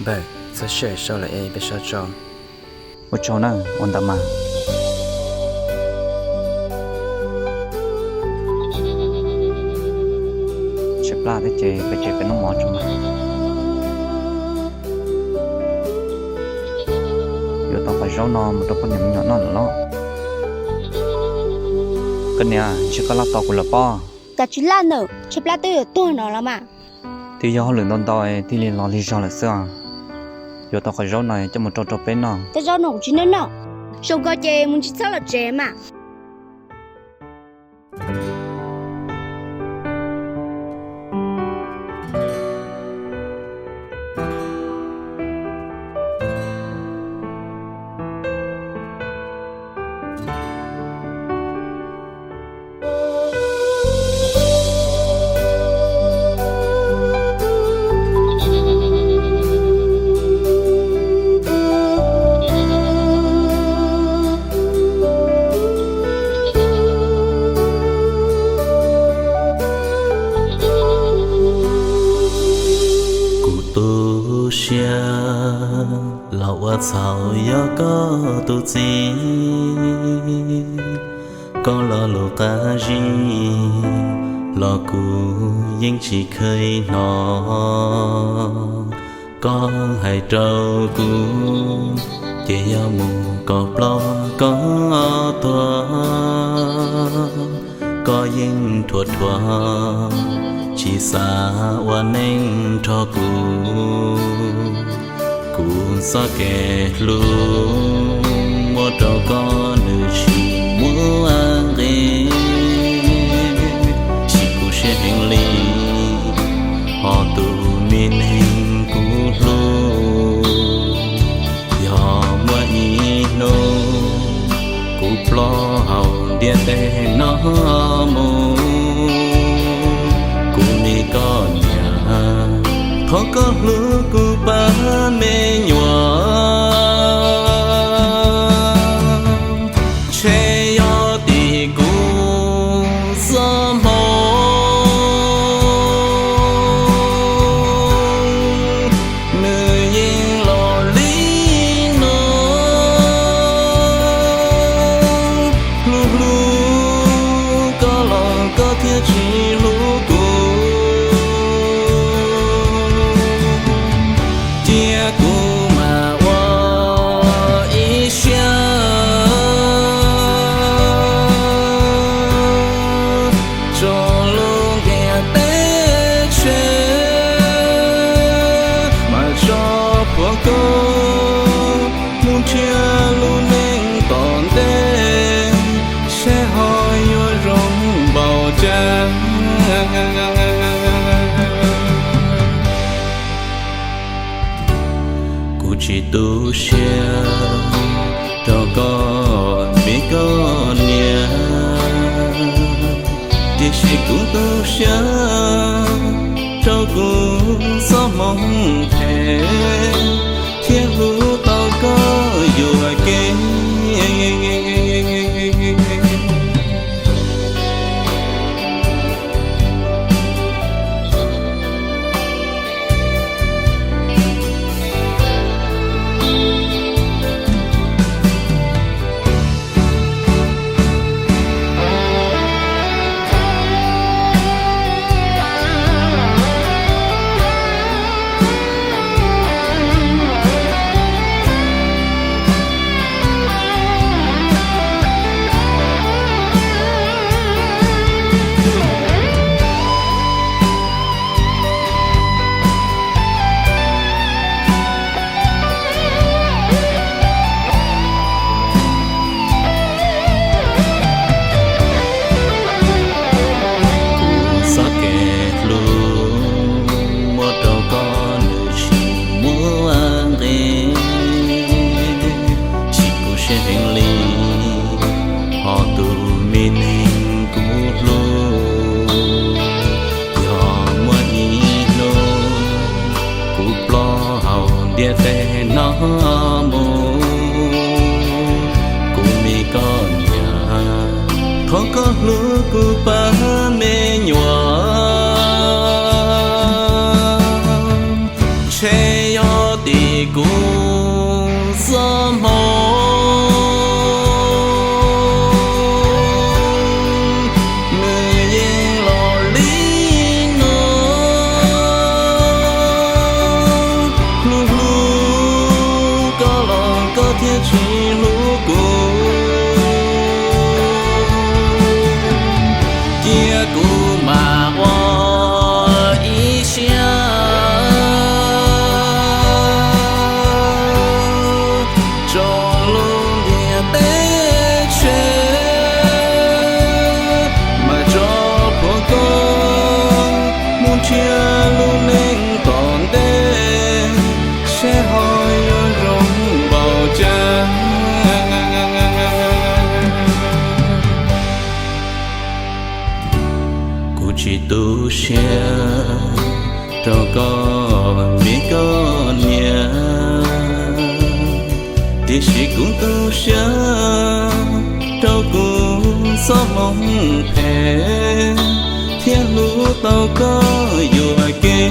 Bè, sẽ share sau lại ai biết sao cho. Một chỗ nào, ổn tạm mà. Chép la thế chế, phải chế cái nó mỏ cho mà. Giờ tao phải rau nó, một đôi con nhầm nhỏ nó là nó. Cái này, chỉ có lá to của là po. Cả chú la nở, chụp la tôi ở tôi nó là mà. Thì do lượng đòn to thì liền lo lý do là sao? Giờ tao phải rau này cho một trâu bên nó. Cái rau nổ chứ nên nọ. Sầu có chè muốn chỉ sao là chè mà. Lão sao yo có tu chi có lo lo cả gì lo cu nhưng chỉ khơi nó có hai trâu cu chỉ ya mù có lo có tua có nhưng thuột thua chỉ xa qua nên cho cu cũng sa kẻ luôn một trâu con nữ chỉ muốn ăn đi chỉ cụ sẽ hành lý họ tụ mình hình cụ luôn giờ mua ý nô cụ lo hậu địa tê nó mù cụ đi con nhà khó có lứa cụ ba mê nhòa che yo thì cụ gió mong nữ yên lo lý nó lu lu có lòng có thiết chỉ lu cụ chỉ tu sửa cho con biết con nhà thì chỉ cũng tu sửa cho cũng gió mong thề thiên vũ tao có dù ai kê địa tê nó mù cùng mi con nhà khó có lúa của ba mê nhòa che yo thiết chỉ lũ cô kia cô mà hoa ý xa trong luôn địa tế chế mà cho của con muốn chia luôn nên còn đê sẽ hỏi rong vào cha cô chỉ tu xe cho con biết con nhà thì chỉ cũng tu xe cho cũng xót mong thề thiên lũ tao có dù ai kê